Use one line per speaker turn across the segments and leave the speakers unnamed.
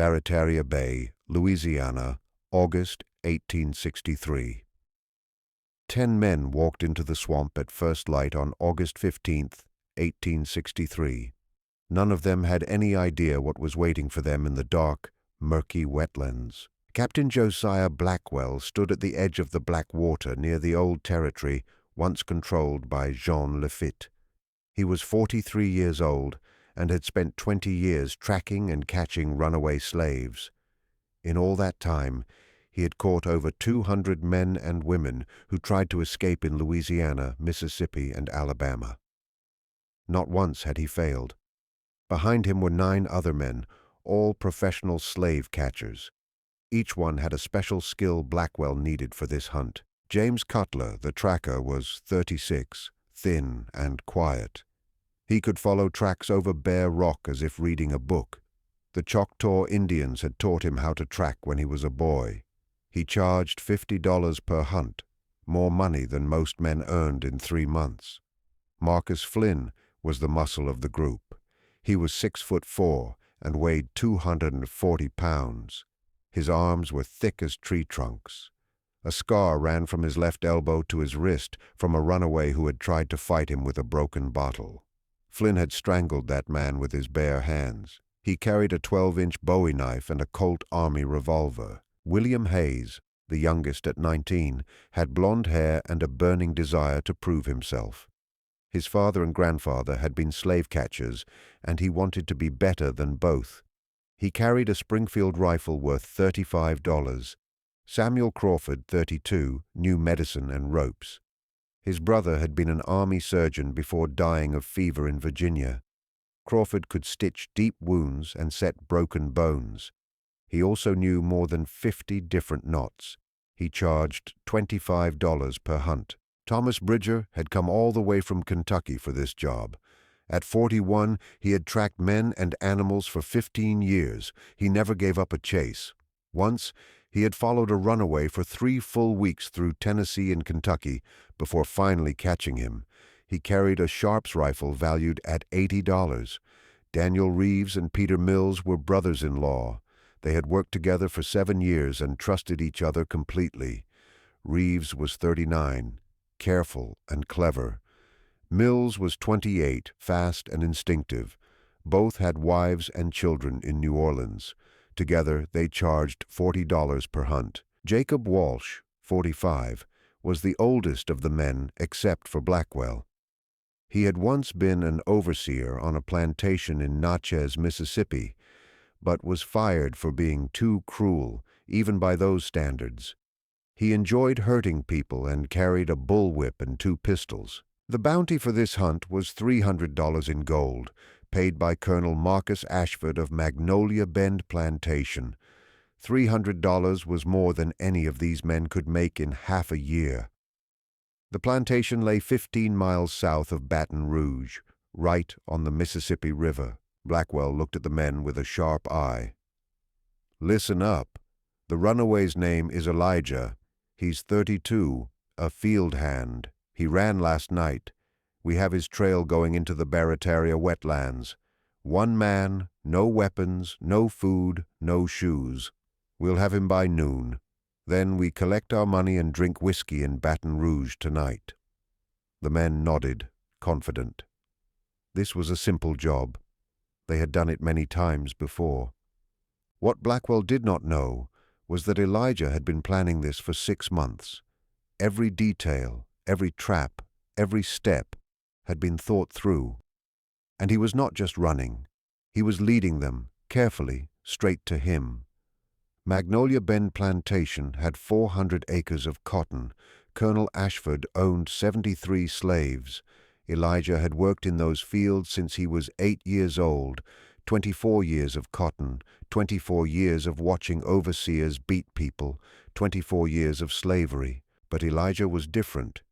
Barataria Bay, Louisiana, August 1863. 10 men walked into the swamp at first light on August 15th, 1863. None of them had any idea what was waiting for them in the dark, murky wetlands. Captain Josiah Blackwell stood at the edge of the Black Water near the old territory once controlled by Jean Lafitte. He was 43 years old and had spent 20 years tracking and catching runaway slaves. In all that time, he had caught over 200 men and women who tried to escape in Louisiana, Mississippi, and Alabama. Not once had he failed. Behind him were 9 other men, all professional slave catchers. Each one had a special skill Blackwell needed for this hunt. James Cutler, the tracker, was 36, thin and quiet. He could follow tracks over bare rock as if reading a book. The Choctaw Indians had taught him how to track when he was a boy. He charged $50 per hunt, more money than most men earned in 3 months. Marcus Flynn was the muscle of the group. He was 6'4" and weighed 240 pounds. His arms were thick as tree trunks. A scar ran from his left elbow to his wrist from a runaway who had tried to fight him with a broken bottle. Flynn had strangled that man with his bare hands. He carried a 12-inch Bowie knife and a Colt Army revolver. William Hayes, the youngest at 19, had blonde hair and a burning desire to prove himself. His father and grandfather had been slave catchers, and he wanted to be better than both. He carried a Springfield rifle worth $35. Samuel Crawford, 32, knew medicine and ropes. His brother had been an army surgeon before dying of fever in Virginia. Crawford could stitch deep wounds and set broken bones. He also knew more than 50 different knots. He charged $25 per hunt. Thomas Bridger had come all the way from Kentucky for this job. At 41, he had tracked men and animals for 15 years. He never gave up a chase. Once, he had followed a runaway for 3 full weeks through Tennessee and Kentucky before finally catching him. He carried a Sharps rifle valued at $80. Daniel Reeves and Peter Mills were brothers-in-law. They had worked together for 7 years and trusted each other completely. Reeves was 39, careful and clever. Mills was 28, fast and instinctive. Both had wives and children in New Orleans. Together, they charged $40 per hunt. Jacob Walsh, 45, was the oldest of the men except for Blackwell. He had once been an overseer on a plantation in Natchez, Mississippi, but was fired for being too cruel, even by those standards. He enjoyed hurting people and carried a bullwhip and 2 pistols. The bounty for this hunt was $300 in gold, paid by Colonel Marcus Ashford of Magnolia Bend Plantation. $300 was more than any of these men could make in half a year. The plantation lay 15 miles south of Baton Rouge, right on the Mississippi River. Blackwell looked at the men with a sharp eye. "Listen up. The runaway's name is Elijah. He's 32, a field hand. He ran last night. We have his trail going into the Barataria wetlands. 1 man, no weapons, no food, no shoes. We'll have him by noon. Then we collect our money and drink whiskey in Baton Rouge tonight." The men nodded, confident. This was a simple job. They had done it many times before. What Blackwell did not know was that Elijah had been planning this for 6 months. Every detail, every trap, every step had been thought through. And he was not just running. He was leading them, carefully, straight to him. Magnolia Bend Plantation had 400 acres of cotton. Colonel Ashford owned 73 slaves. Elijah had worked in those fields since he was 8 years old, 24 years of cotton, 24 years of watching overseers beat people, 24 years of slavery. But Elijah was different.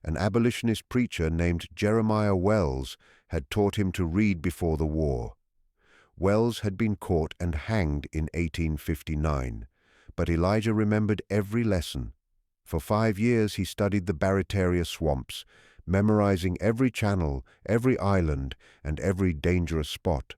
An abolitionist preacher named Jeremiah Wells had taught him to read before the war. Wells had been caught and hanged in 1859, but Elijah remembered every lesson. For 5 years he studied the Barataria swamps, memorizing every channel, every island, and every dangerous spot.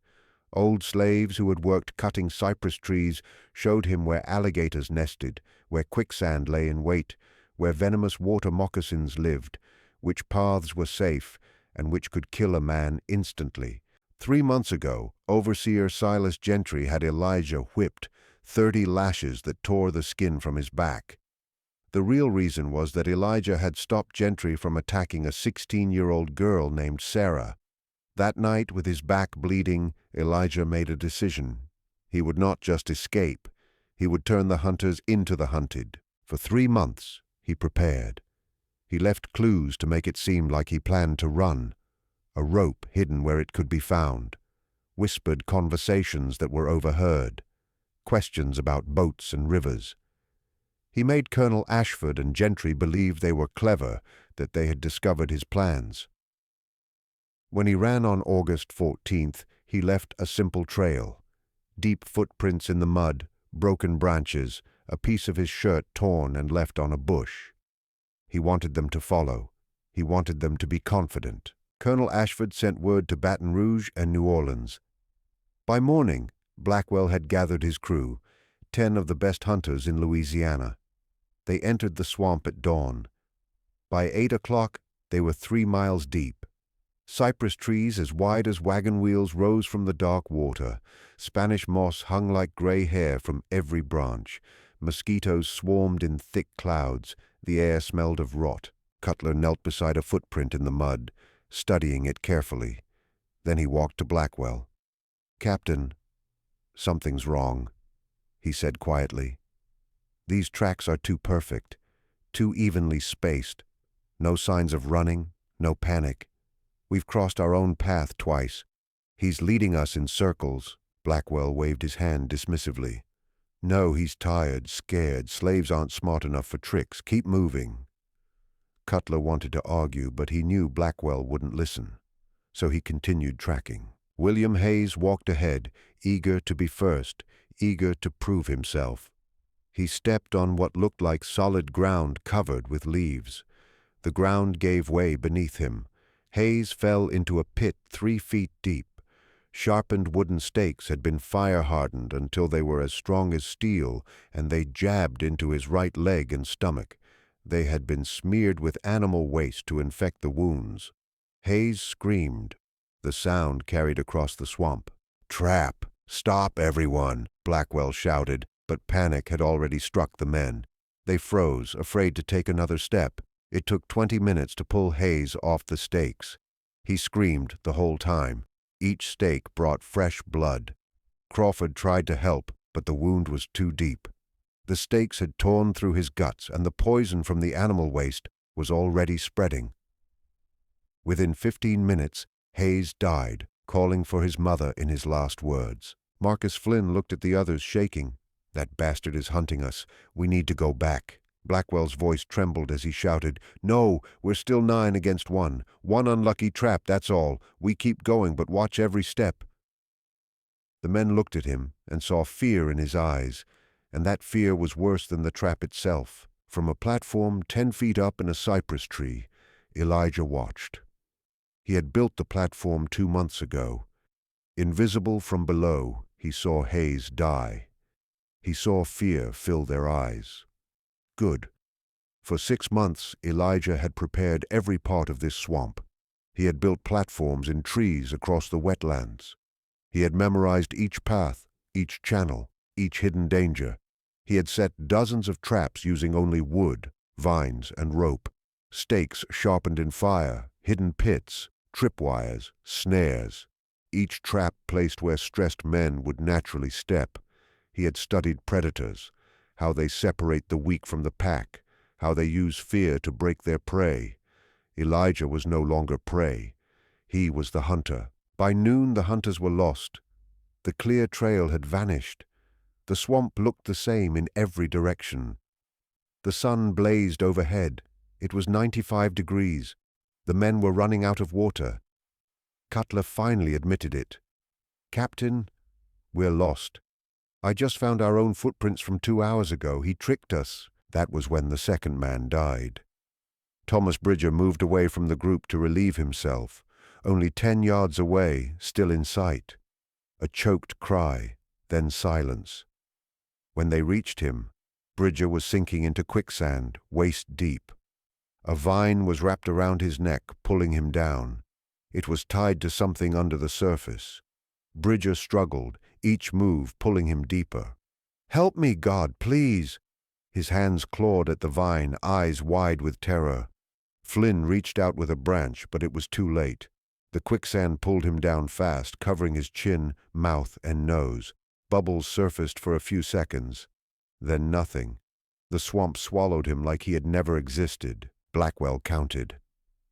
Old slaves who had worked cutting cypress trees showed him where alligators nested, where quicksand lay in wait, where venomous water moccasins lived, which paths were safe, and which could kill a man instantly. 3 months ago, Overseer Silas Gentry had Elijah whipped, 30 lashes that tore the skin from his back. The real reason was that Elijah had stopped Gentry from attacking a 16-year-old girl named Sarah. That night, with his back bleeding, Elijah made a decision. He would not just escape. He would turn the hunters into the hunted. For 3 months, he prepared. He left clues to make it seem like he planned to run. A rope hidden where it could be found. Whispered conversations that were overheard. Questions about boats and rivers. He made Colonel Ashford and Gentry believe they were clever, that they had discovered his plans. When he ran on August 14th, he left a simple trail. Deep footprints in the mud, broken branches, a piece of his shirt torn and left on a bush. He wanted them to follow. He wanted them to be confident. Colonel Ashford sent word to Baton Rouge and New Orleans. By morning, Blackwell had gathered his crew, 10 of the best hunters in Louisiana. They entered the swamp at dawn. By 8 o'clock, they were 3 miles deep. Cypress trees as wide as wagon wheels rose from the dark water. Spanish moss hung like gray hair from every branch. Mosquitoes swarmed in thick clouds. The air smelled of rot. Cutler knelt beside a footprint in the mud, studying it carefully. Then he walked to Blackwell. "Captain, something's wrong," he said quietly. "These tracks are too perfect, too evenly spaced. No signs of running, no panic. We've crossed our own path twice. He's leading us in circles." Blackwell waved his hand dismissively. "No, he's tired, scared. Slaves aren't smart enough for tricks. Keep moving." Cutler wanted to argue, but he knew Blackwell wouldn't listen. So he continued tracking. William Hayes walked ahead, eager to be first, eager to prove himself. He stepped on what looked like solid ground covered with leaves. The ground gave way beneath him. Hayes fell into a pit 3 feet deep. Sharpened wooden stakes had been fire-hardened until they were as strong as steel, and they jabbed into his right leg and stomach. They had been smeared with animal waste to infect the wounds. Hayes screamed. The sound carried across the swamp. "Trap! Stop, everyone!" Blackwell shouted, but panic had already struck the men. They froze, afraid to take another step. It took 20 minutes to pull Hayes off the stakes. He screamed the whole time. Each stake brought fresh blood. Crawford tried to help, but the wound was too deep. The stakes had torn through his guts, and the poison from the animal waste was already spreading. Within 15 minutes, Hayes died, calling for his mother in his last words. Marcus Flynn looked at the others, shaking. "That bastard is hunting us. We need to go back." Blackwell's voice trembled as he shouted, "No, we're still 9 against 1. 1 unlucky trap, that's all. We keep going, but watch every step." The men looked at him and saw fear in his eyes, and that fear was worse than the trap itself. From a platform 10 feet up in a cypress tree, Elijah watched. He had built the platform 2 months ago. Invisible from below, he saw Hayes die. He saw fear fill their eyes. Good. For 6 months, Elijah had prepared every part of this swamp. He had built platforms in trees across the wetlands. He had memorized each path, each channel, each hidden danger. He had set dozens of traps using only wood, vines, and rope. Stakes sharpened in fire, hidden pits, tripwires, snares. Each trap placed where stressed men would naturally step. He had studied predators, how they separate the weak from the pack, how they use fear to break their prey. Elijah was no longer prey. He was the hunter. By noon the hunters were lost. The clear trail had vanished. The swamp looked the same in every direction. The sun blazed overhead. It was 95 degrees. The men were running out of water. Cutler finally admitted it. "Captain, we're lost. I just found our own footprints from 2 hours ago. He tricked us." That was when the second man died. Thomas Bridger moved away from the group to relieve himself, only 10 yards away, still in sight. A choked cry, then silence. When they reached him, Bridger was sinking into quicksand, waist deep. A vine was wrapped around his neck, pulling him down. It was tied to something under the surface. Bridger struggled, each move pulling him deeper. "Help me, God, please!" His hands clawed at the vine, eyes wide with terror. Flynn reached out with a branch, but it was too late. The quicksand pulled him down fast, covering his chin, mouth, and nose. Bubbles surfaced for a few seconds. Then nothing. The swamp swallowed him like he had never existed. Blackwell counted.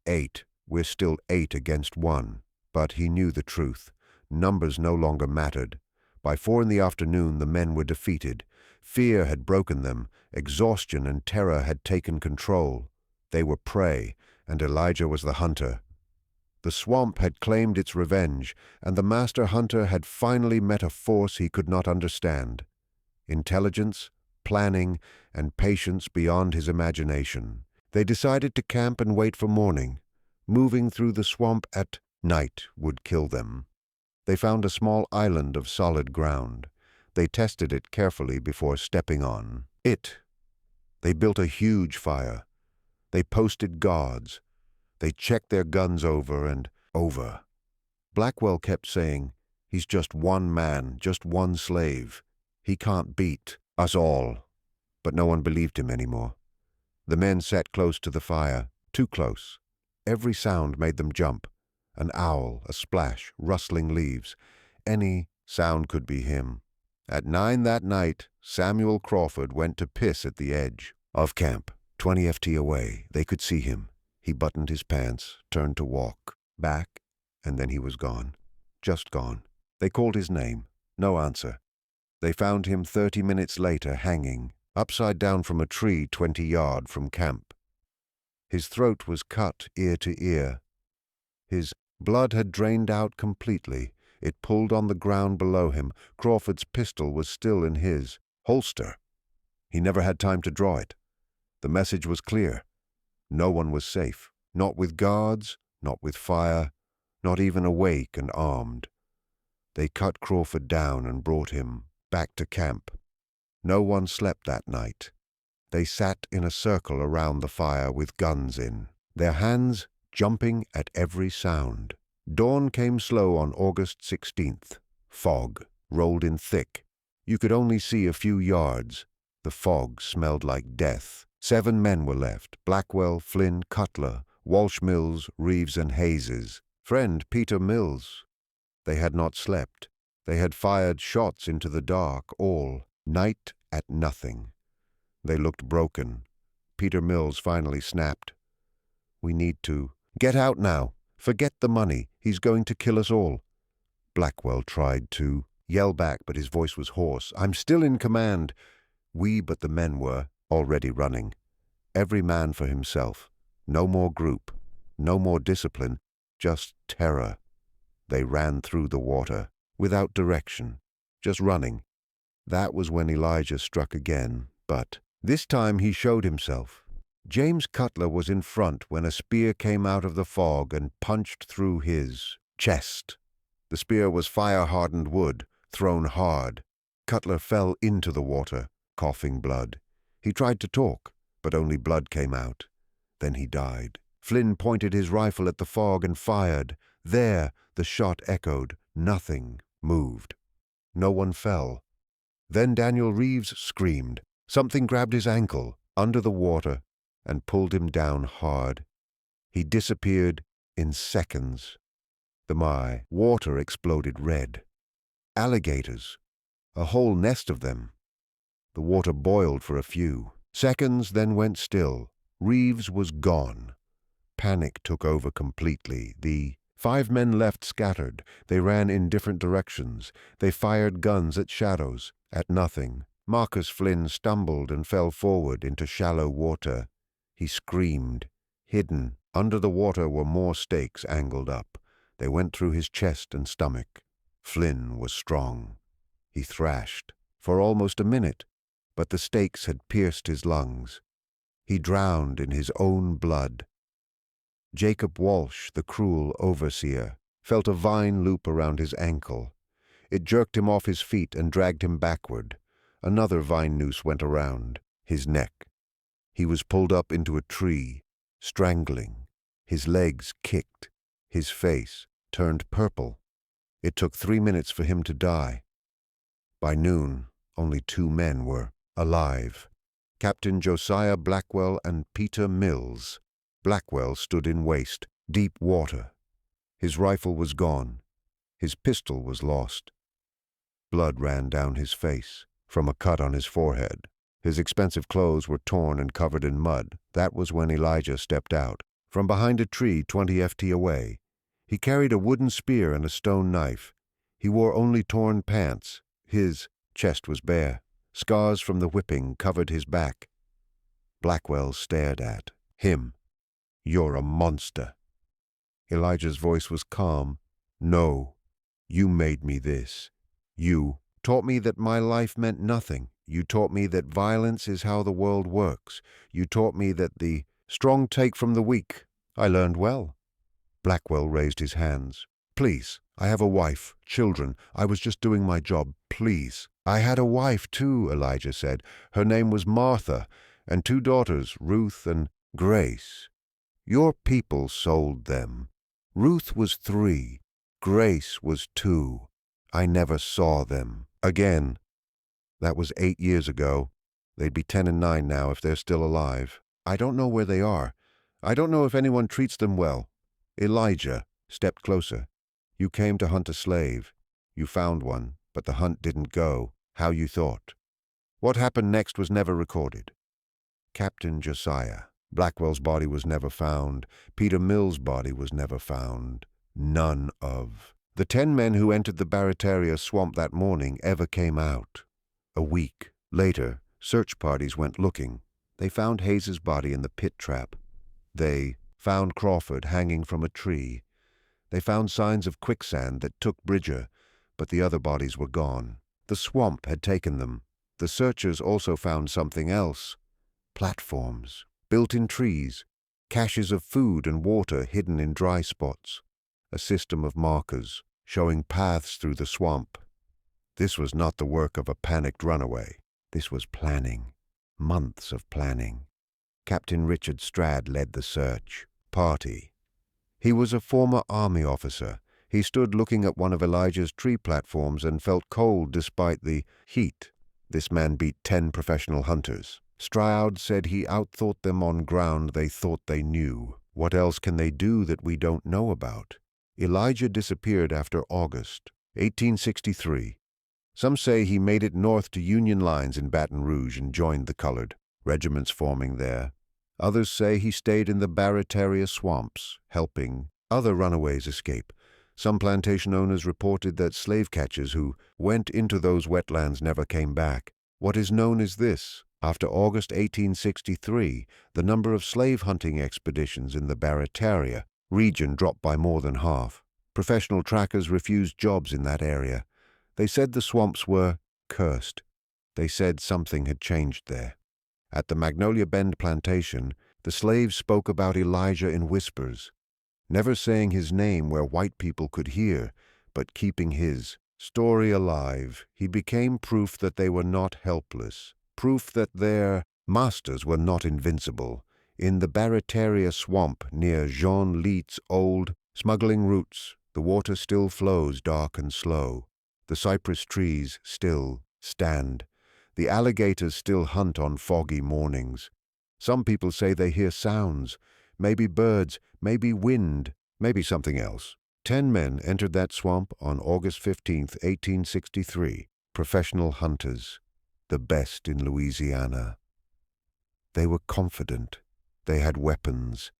8. We're still 8 against 1. But he knew the truth. Numbers no longer mattered. By 4 in the afternoon, the men were defeated. Fear had broken them. Exhaustion and terror had taken control. They were prey, and Elijah was the hunter. The swamp had claimed its revenge, and the master hunter had finally met a force he could not understand. Intelligence, planning, and patience beyond his imagination. They decided to camp and wait for morning. Moving through the swamp at night would kill them. They found a small island of solid ground. They tested it carefully before stepping on it. They built a huge fire. They posted guards. They checked their guns over and over. Blackwell kept saying, "He's just one man, just one slave. He can't beat us all." But no one believed him anymore. The men sat close to the fire, too close. Every sound made them jump. An owl, a splash, rustling leaves. Any sound could be him. At 9 that night, Samuel Crawford went to piss at the edge of camp, 20 FT away. They could see him. He buttoned his pants, turned to walk back, and then he was gone. Just gone. They called his name. No answer. They found him 30 minutes later hanging, upside down from a tree 20 yards from camp. His throat was cut ear to ear. His blood had drained out completely. It pulled on the ground below him. Crawford's pistol was still in his holster. He never had time to draw it. The message was clear. No one was safe. Not with guards, not with fire, not even awake and armed. They cut Crawford down and brought him back to camp. No one slept that night. They sat in a circle around the fire with guns in, their hands jumping at every sound. Dawn came slow on August 16th. Fog rolled in thick. You could only see a few yards. The fog smelled like death. 7 men were left: Blackwell, Flynn, Cutler, Walsh Mills, Reeves, and Hayes. Friend Peter Mills. They had not slept. They had fired shots into the dark, all night at nothing. They looked broken. Peter Mills finally snapped. "We need to get out now. Forget the money. He's going to kill us all." Blackwell tried to yell back, but his voice was hoarse. "I'm still in command." But the men were already running. Every man for himself. No more group. No more discipline. Just terror. They ran through the water, without direction. Just running. That was when Elijah struck again, but this time he showed himself. James Cutler was in front when a spear came out of the fog and punched through his chest. The spear was fire-hardened wood, thrown hard. Cutler fell into the water, coughing blood. He tried to talk, but only blood came out. Then he died. Flynn pointed his rifle at the fog and fired. There, the shot echoed. Nothing moved. No one fell. Then Daniel Reeves screamed. Something grabbed his ankle, under the water, and pulled him down hard. He disappeared in seconds. The water exploded red. Alligators. A whole nest of them. The water boiled for a few seconds, then went still. Reeves was gone. Panic took over completely. The 5 men left scattered. They ran in different directions. They fired guns at shadows, at nothing. Marcus Flynn stumbled and fell forward into shallow water. He screamed. Hidden under the water were more stakes angled up. They went through his chest and stomach. Flynn was strong. He thrashed for almost a minute, but the stakes had pierced his lungs. He drowned in his own blood. Jacob Walsh, the cruel overseer, felt a vine loop around his ankle. It jerked him off his feet and dragged him backward. Another vine noose went around his neck. He was pulled up into a tree, strangling. His legs kicked. His face turned purple. It took 3 minutes for him to die. By noon, only 2 men were alive: Captain Josiah Blackwell and Peter Mills. Blackwell stood in waist, deep water. His rifle was gone. His pistol was lost. Blood ran down his face from a cut on his forehead. His expensive clothes were torn and covered in mud. That was when Elijah stepped out. From behind a tree 20 ft away. He carried a wooden spear and a stone knife. He wore only torn pants. His chest was bare. Scars from the whipping covered his back. Blackwell stared at him. "You're a monster." Elijah's voice was calm. "No, you made me this. You taught me that my life meant nothing. You taught me that violence is how the world works. You taught me that the strong take from the weak. I learned well." Blackwell raised his hands. "Please, I have a wife, children. I was just doing my job. Please." "I had a wife too," Elijah said. "Her name was Martha, and 2 daughters, Ruth and Grace. Your people sold them. Ruth was 3. Grace was 2. I never saw them again. That was 8 years ago. They'd be 10 and 9 now if they're still alive. I don't know where they are. I don't know if anyone treats them well." Elijah stepped closer. "You came to hunt a slave. You found one, but the hunt didn't go how you thought. What happened next was never recorded. Captain Josiah Blackwell's body was never found. Peter Mills' body was never found. None of the 10 men who entered the Barataria swamp that morning ever came out. A week later, search parties went looking. They found Hayes's body in the pit trap. They found Crawford hanging from a tree. They found signs of quicksand that took Bridger, but the other bodies were gone. The swamp had taken them. The searchers also found something else: platforms built in trees, caches of food and water hidden in dry spots, a system of markers showing paths through the swamp. This was not the work of a panicked runaway. This was planning, months of planning. Captain Richard Strad led the search party. He was a former army officer. He stood looking at one of Elijah's tree platforms and felt cold despite the heat. This man beat 10 professional hunters. Stroud said he outthought them on ground they thought they knew. What else can they do that we don't know about? Elijah disappeared after August 1863. Some say he made it north to Union lines in Baton Rouge and joined the colored regiments forming there. Others say he stayed in the Barataria swamps, helping other runaways escape. Some plantation owners reported that slave catchers who went into those wetlands never came back. What is known is this: after August 1863, the number of slave hunting expeditions in the Barataria region dropped by more than half. Professional trackers refused jobs in that area. They said the swamps were cursed. They said something had changed there. At the Magnolia Bend plantation, the slaves spoke about Elijah in whispers, never saying his name where white people could hear, but keeping his story alive. He became proof that they were not helpless, proof that their masters were not invincible. In the Barataria swamp near Jean Leet's old smuggling routes, the water still flows dark and slow. The cypress trees still stand. The alligators still hunt on foggy mornings. Some people say they hear sounds, maybe birds, maybe wind, maybe something else. 10 men entered that swamp on August 15, 1863, professional hunters, the best in Louisiana. They were confident. They had weapons.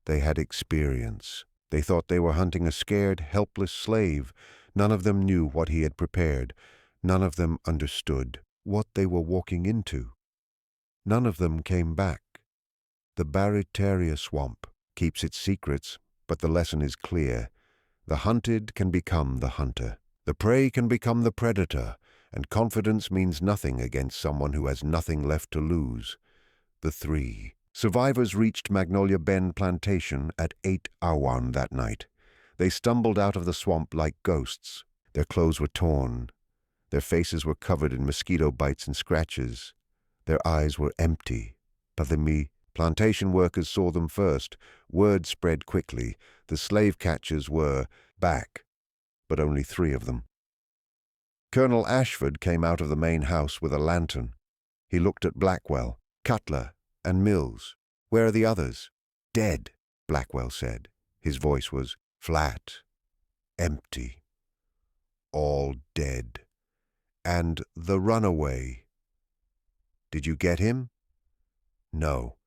They had experience. They thought they were hunting a scared, helpless slave. None of them knew what he had prepared. None of them understood what they were walking into. None of them came back. The Barataria swamp keeps its secrets, but the lesson is clear. The hunted can become the hunter. The prey can become the predator, and confidence means nothing against someone who has nothing left to lose. The 3 survivors reached Magnolia Bend Plantation at 8 awan that night. They stumbled out of the swamp like ghosts. Their clothes were torn. Their faces were covered in mosquito bites and scratches. Their eyes were empty. But the plantation workers saw them first. Word spread quickly. The slave catchers were back, but only 3 of them. Colonel Ashford came out of the main house with a lantern. He looked at Blackwell, Cutler, and Mills. "Where are the others?" "Dead," Blackwell said. His voice was flat, empty. "All dead. And the runaway. Did you get him?" "No."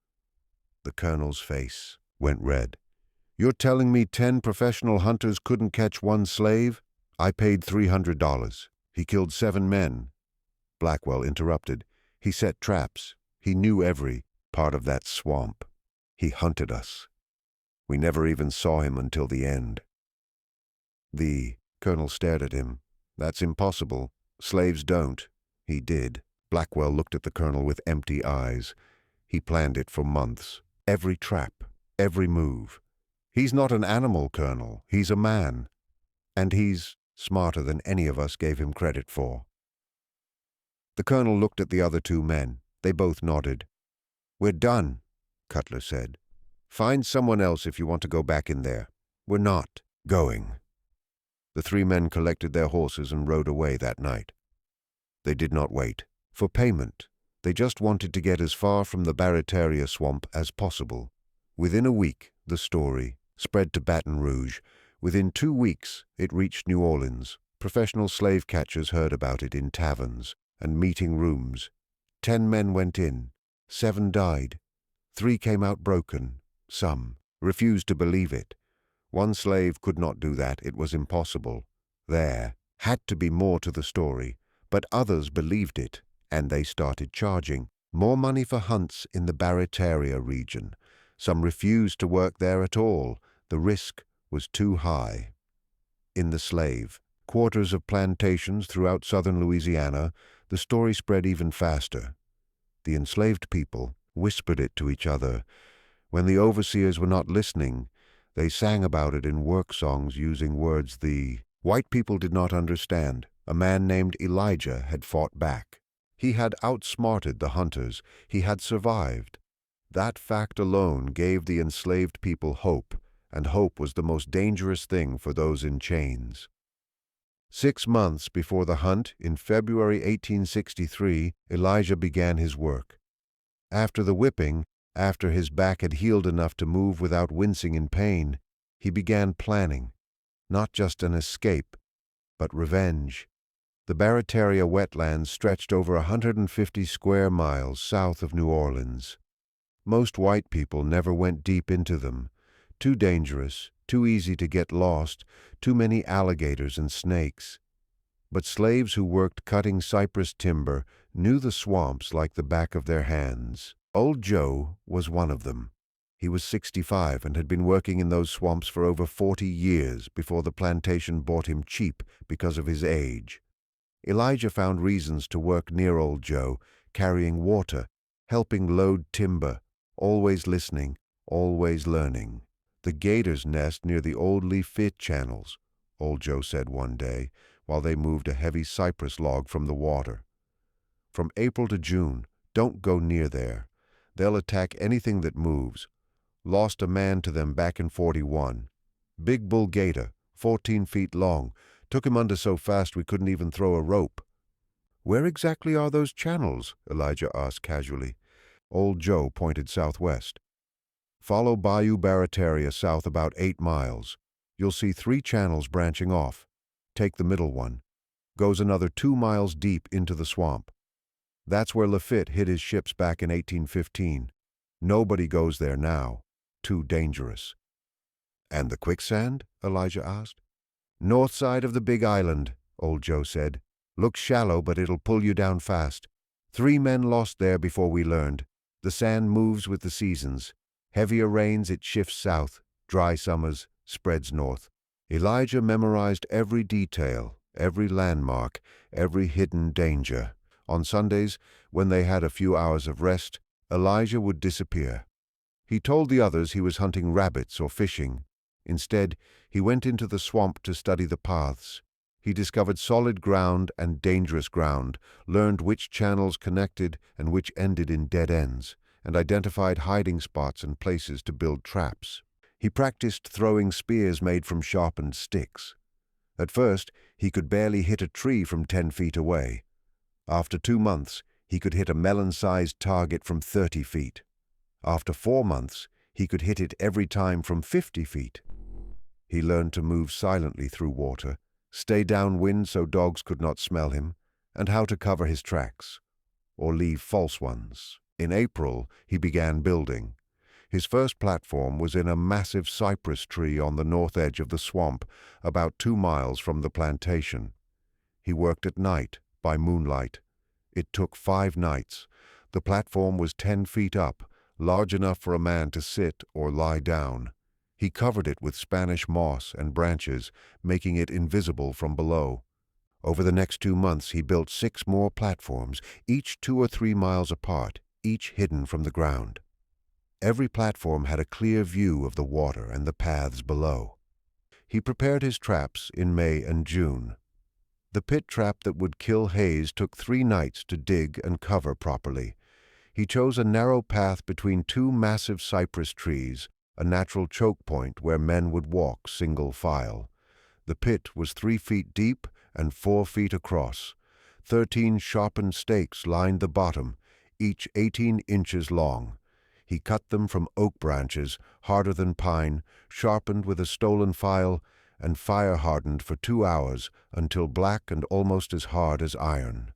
The colonel's face went red. "You're telling me 10 professional hunters couldn't catch 1 slave? I paid $300. He killed 7 men." Blackwell interrupted. "He set traps. He knew every part of that swamp. He hunted us. We never even saw him until the end." The colonel stared at him. "That's impossible. Slaves don't." "He did." Blackwell looked at the colonel with empty eyes. "He planned it for months. Every trap, every move. He's not an animal, Colonel. He's a man. And he's smarter than any of us gave him credit for." The colonel looked at the other 2 men. They both nodded. "We're done," Cutler said. "Find someone else if you want to go back in there. We're not going." The 3 men collected their horses and rode away that night. They did not wait for payment. They just wanted to get as far from the Barataria swamp as possible. Within a week, the story spread to Baton Rouge. Within 2 weeks, it reached New Orleans. Professional slave catchers heard about it in taverns and meeting rooms. 10 men went in. 7 died. 3 came out broken. Some refused to believe it. 1 slave could not do that. It was impossible. There had to be more to the story, but others believed it, and they started charging more money for hunts in the Barataria region. Some refused to work there at all. The risk was too high. In the slave quarters of plantations throughout southern Louisiana, the story spread even faster. The enslaved people whispered it to each other. When the overseers were not listening, they sang about it in work songs using words the white people did not understand. A man named Elijah had fought back. He had outsmarted the hunters. He had survived. That fact alone gave the enslaved people hope, and hope was the most dangerous thing for those in chains. 6 months before the hunt, in February 1863, Elijah began his work. After the whipping, after his back had healed enough to move without wincing in pain, he began planning, not just an escape, but revenge. The Barataria wetlands stretched over 150 square miles south of New Orleans. Most white people never went deep into them. Too dangerous, too easy to get lost, too many alligators and snakes. But slaves who worked cutting cypress timber knew the swamps like the back of their hands. Old Joe was one of them. He was 65 and had been working in those swamps for over 40 years before the plantation bought him cheap because of his age. Elijah found reasons to work near Old Joe, carrying water, helping load timber, always listening, always learning. "The gators nest near the old Lafitte channels," Old Joe said one day, while they moved a heavy cypress log from the water. "From April to June, don't go near there. They'll attack anything that moves. Lost a man to them back in '41. Big bull gator, 14 feet long. Took him under so fast we couldn't even throw a rope." "Where exactly are those channels?" Elijah asked casually. Old Joe pointed southwest. "Follow Bayou Barataria south about 8 miles. You'll see 3 channels branching off. Take the middle one. Goes another 2 miles deep into the swamp. That's where Lafitte hid his ships back in 1815. Nobody goes there now. Too dangerous." "And the quicksand?" Elijah asked. "North side of the big island," Old Joe said. "Looks shallow, but it'll pull you down fast. 3 men lost there before we learned. The sand moves with the seasons. Heavier rains, it shifts south. Dry summers, spreads north." Elijah memorized every detail, every landmark, every hidden danger. On Sundays, when they had a few hours of rest, Elijah would disappear. He told the others he was hunting rabbits or fishing. Instead, he went into the swamp to study the paths. He discovered solid ground and dangerous ground, learned which channels connected and which ended in dead ends, and identified hiding spots and places to build traps. He practiced throwing spears made from sharpened sticks. At first, he could barely hit a tree from 10 feet away. After 2 months, he could hit a melon-sized target from 30 feet. After 4 months, he could hit it every time from 50 feet. He learned to move silently through water, stay downwind so dogs could not smell him, and how to cover his tracks, or leave false ones. In April, he began building. His first platform was in a massive cypress tree on the north edge of the swamp, about 2 miles from the plantation. He worked at night, by moonlight. It took 5 nights. The platform was 10 feet up, large enough for a man to sit or lie down. He covered it with Spanish moss and branches, making it invisible from below. Over the next 2 months, he built 6 more platforms, each 2 or 3 miles apart, each hidden from the ground. Every platform had a clear view of the water and the paths below. He prepared his traps in May and June. The pit trap that would kill Hayes took 3 nights to dig and cover properly. He chose a narrow path between 2 massive cypress trees, a natural choke point where men would walk single file. The pit was 3 feet deep and 4 feet across. 13 sharpened stakes lined the bottom, each 18 inches long. He cut them from oak branches, harder than pine, sharpened with a stolen file, and fire-hardened for 2 hours until black and almost as hard as iron.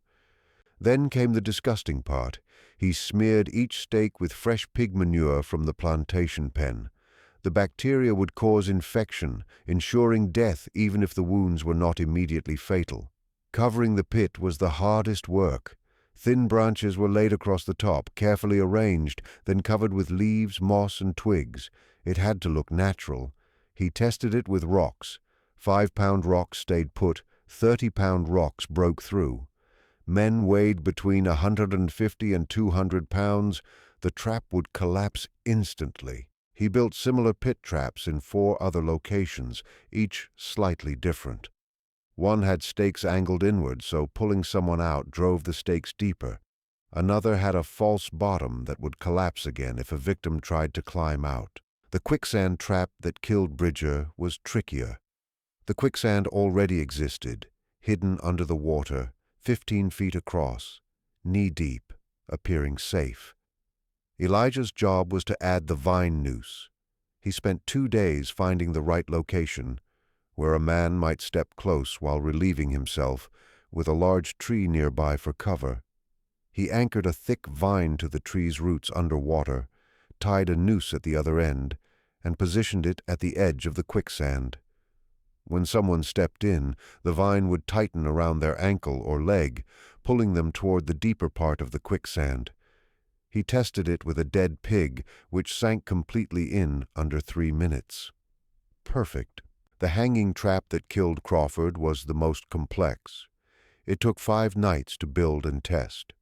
Then came the disgusting part. He smeared each stake with fresh pig manure from the plantation pen. The bacteria would cause infection, ensuring death even if the wounds were not immediately fatal. Covering the pit was the hardest work. Thin branches were laid across the top, carefully arranged, then covered with leaves, moss, and twigs. It had to look natural. He tested it with rocks. 5-pound rocks stayed put, 30-pound rocks broke through. Men weighed between 150 and 200 pounds. The trap would collapse instantly. He built similar pit traps in 4 other locations, each slightly different. One had stakes angled inward, so pulling someone out drove the stakes deeper. Another had a false bottom that would collapse again if a victim tried to climb out. The quicksand trap that killed Bridger was trickier. The quicksand already existed, hidden under the water, 15 feet across, knee-deep, appearing safe. Elijah's job was to add the vine noose. He spent 2 days finding the right location, where a man might step close while relieving himself, with a large tree nearby for cover. He anchored a thick vine to the tree's roots underwater, tied a noose at the other end, and positioned it at the edge of the quicksand. When someone stepped in, the vine would tighten around their ankle or leg, pulling them toward the deeper part of the quicksand. He tested it with a dead pig, which sank completely in under 3 minutes. Perfect. The hanging trap that killed Crawford was the most complex. It took 5 nights to build and test.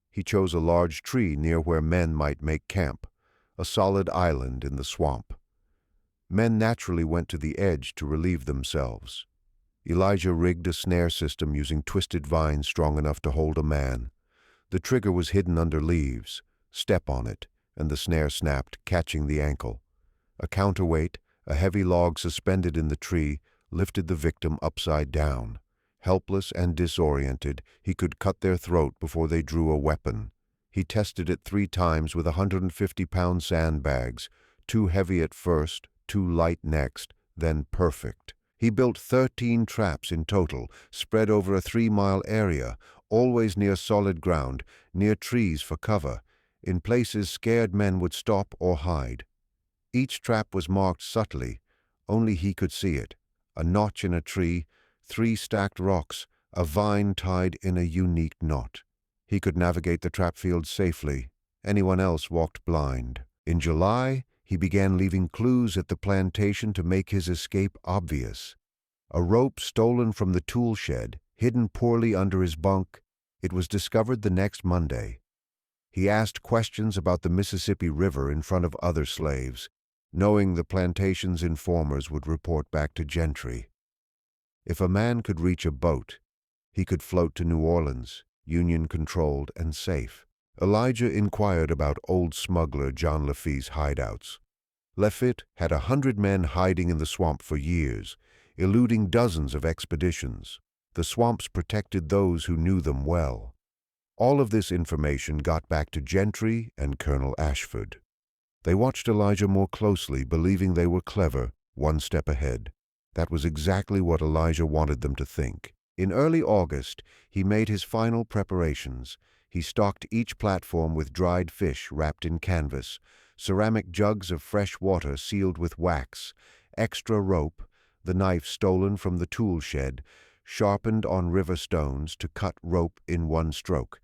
He chose a large tree near where men might make camp, a solid island in the swamp. Men naturally went to the edge to relieve themselves. Elijah rigged a snare system using twisted vines strong enough to hold a man. The trigger was hidden under leaves. Step on it, and the snare snapped, catching the ankle. A counterweight, a heavy log suspended in the tree, lifted the victim upside down. Helpless and disoriented, he could cut their throat before they drew a weapon. He tested it 3 times with 150-pound sandbags, too heavy at first, too light next, then perfect. He built 13 traps in total, spread over a 3-mile area, always near solid ground, near trees for cover. In places scared men would stop or hide. Each trap was marked subtly. Only he could see it. A notch in a tree, 3 stacked rocks, a vine tied in a unique knot. He could navigate the trap field safely. Anyone else walked blind. In July, he began leaving clues at the plantation to make his escape obvious. A rope stolen from the tool shed, hidden poorly under his bunk. It was discovered the next Monday. He asked questions about the Mississippi River in front of other slaves, knowing the plantation's informers would report back to Gentry. If a man could reach a boat, he could float to New Orleans, Union-controlled and safe. Elijah inquired about old smuggler John Lafitte's hideouts. Lafitte had 100 men hiding in the swamp for years, eluding dozens of expeditions. The swamps protected those who knew them well. All of this information got back to Gentry and Colonel Ashford. They watched Elijah more closely, believing they were clever, one step ahead. That was exactly what Elijah wanted them to think. In early August, he made his final preparations. He stocked each platform with dried fish wrapped in canvas, ceramic jugs of fresh water sealed with wax, extra rope, the knife stolen from the tool shed, sharpened on river stones to cut rope in one stroke.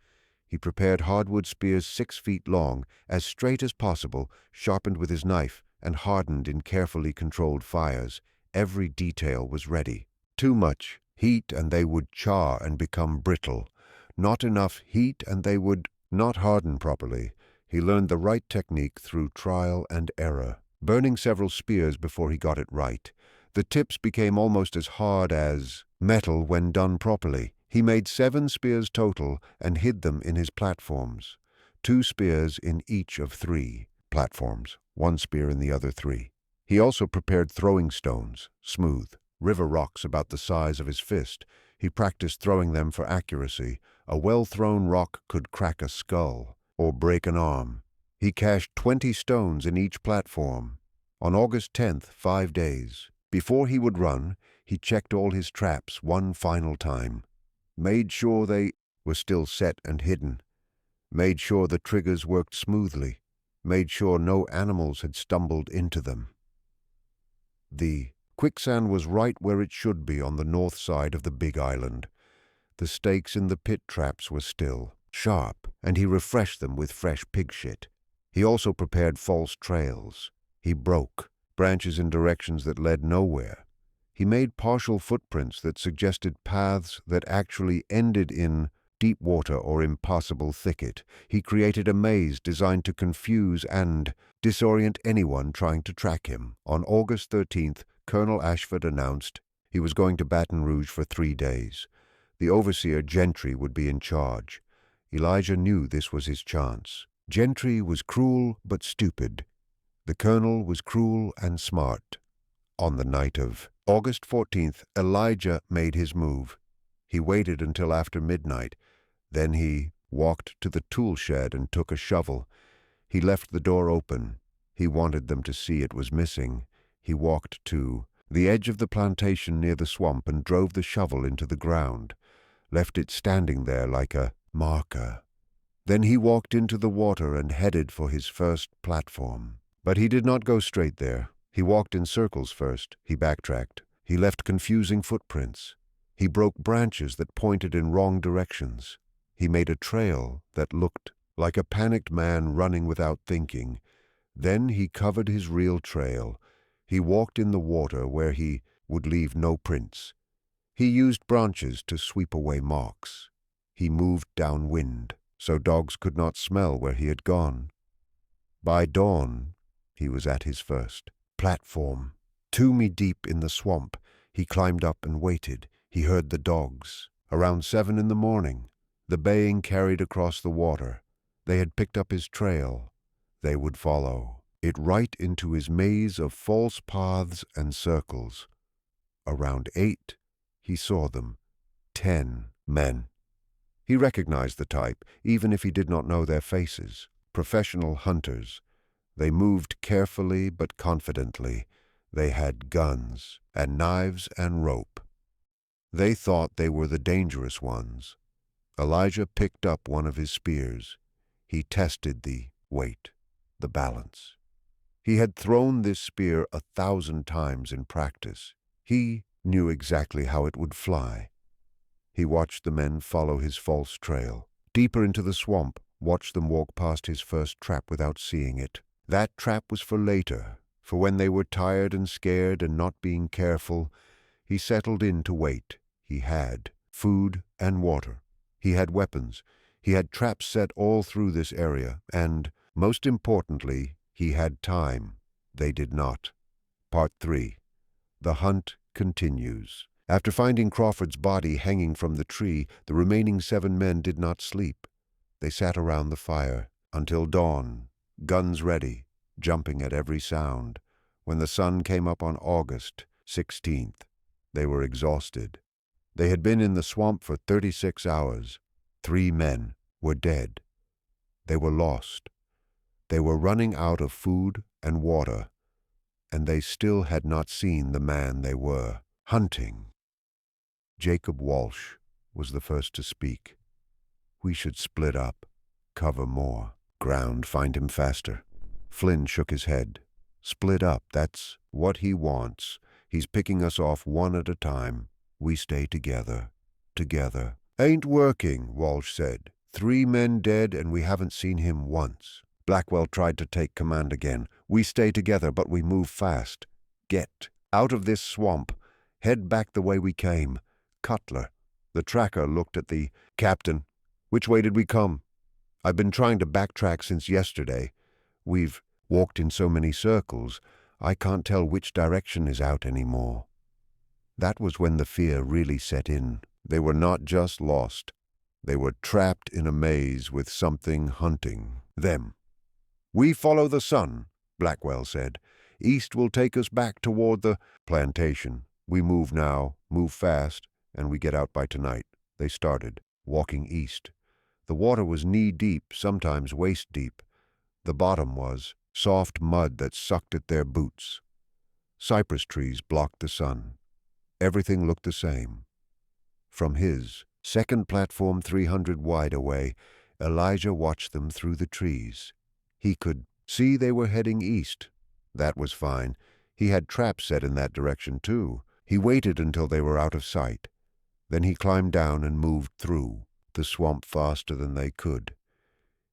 He prepared hardwood spears 6 feet long, as straight as possible, sharpened with his knife and hardened in carefully controlled fires. Every detail was ready. Too much heat and they would char and become brittle. Not enough heat and they would not harden properly. He learned the right technique through trial and error, burning several spears before he got it right. The tips became almost as hard as metal when done properly. He made 7 spears total and hid them in his platforms. 2 spears in each of 3 platforms, 1 spear in the other 3. He also prepared throwing stones, smooth, river rocks about the size of his fist. He practiced throwing them for accuracy. A well-thrown rock could crack a skull or break an arm. He cached 20 stones in each platform. On August 10th, 5 days, before he would run, he checked all his traps one final time. Made sure they were still set and hidden. Made sure the triggers worked smoothly. Made sure no animals had stumbled into them. The quicksand was right where it should be on the north side of the big island. The stakes in the pit traps were still sharp, and he refreshed them with fresh pig shit. He also prepared false trails. He broke branches in directions that led nowhere. He made partial footprints that suggested paths that actually ended in deep water or impossible thicket. He created a maze designed to confuse and disorient anyone trying to track him. On August 13th, Colonel Ashford announced he was going to Baton Rouge for 3 days. The overseer, Gentry, would be in charge. Elijah knew this was his chance. Gentry was cruel but stupid. The colonel was cruel and smart. On the night of August 14th, Elijah made his move. He waited until after midnight. Then he walked to the tool shed and took a shovel. He left the door open. He wanted them to see it was missing. He walked to the edge of the plantation near the swamp and drove the shovel into the ground, left it standing there like a marker. Then he walked into the water and headed for his first platform. But he did not go straight there. He walked in circles first. He backtracked. He left confusing footprints. He broke branches that pointed in wrong directions. He made a trail that looked like a panicked man running without thinking. Then he covered his real trail. He walked in the water where he would leave no prints. He used branches to sweep away marks. He moved downwind, so dogs could not smell where he had gone. By dawn, he was at his first platform. 2 me deep in the swamp, he climbed up and waited. He heard the dogs. Around 7 in the morning, the baying carried across the water. They had picked up his trail. They would follow it right into his maze of false paths and circles. Around 8, he saw them. 10 men. He recognized the type, even if he did not know their faces. Professional hunters. They moved carefully but confidently. They had guns and knives and rope. They thought they were the dangerous ones. Elijah picked up one of his spears. He tested the weight, the balance. He had thrown this spear 1,000 times in practice. He knew exactly how it would fly. He watched the men follow his false trail. Deeper into the swamp, watched them walk past his first trap without seeing it. That trap was for later, for when they were tired and scared and not being careful. He settled in to wait. He had food and water. He had weapons. He had traps set all through this area, and, most importantly, he had time. They did not. Part 3. The hunt continues. After finding Crawford's body hanging from the tree, the remaining 7 men did not sleep. They sat around the fire until dawn, guns ready, jumping at every sound. When the sun came up on August 16th, they were exhausted. They had been in the swamp for 36 hours. 3 men were dead. They were lost. They were running out of food and water, and they still had not seen the man they were hunting. Jacob Walsh was the first to speak. "We should split up, cover more. Ground find him faster." Flynn shook his head. "Split up, that's what he wants. He's picking us off one at a time. We stay together. Together." "Ain't working," Walsh said. 3 men dead and we haven't seen him once. Blackwell tried to take command again. "We stay together, but we move fast. Get out of this swamp. Head back the way we came." Cutler, the tracker, looked at the captain. "Which way did we come?" "I've been trying to backtrack since yesterday. We've walked in so many circles, I can't tell which direction is out anymore." That was when the fear really set in. They were not just lost. They were trapped in a maze with something hunting them. "We follow the sun," Blackwell said. "East will take us back toward the plantation. We move now, move fast, and we get out by tonight." They started, walking east. The water was knee-deep, sometimes waist-deep. The bottom was soft mud that sucked at their boots. Cypress trees blocked the sun. Everything looked the same. From his second platform 300 wide away, Elijah watched them through the trees. He could see they were heading east. That was fine. He had traps set in that direction, too. He waited until they were out of sight. Then he climbed down and moved through the swamp faster than they could.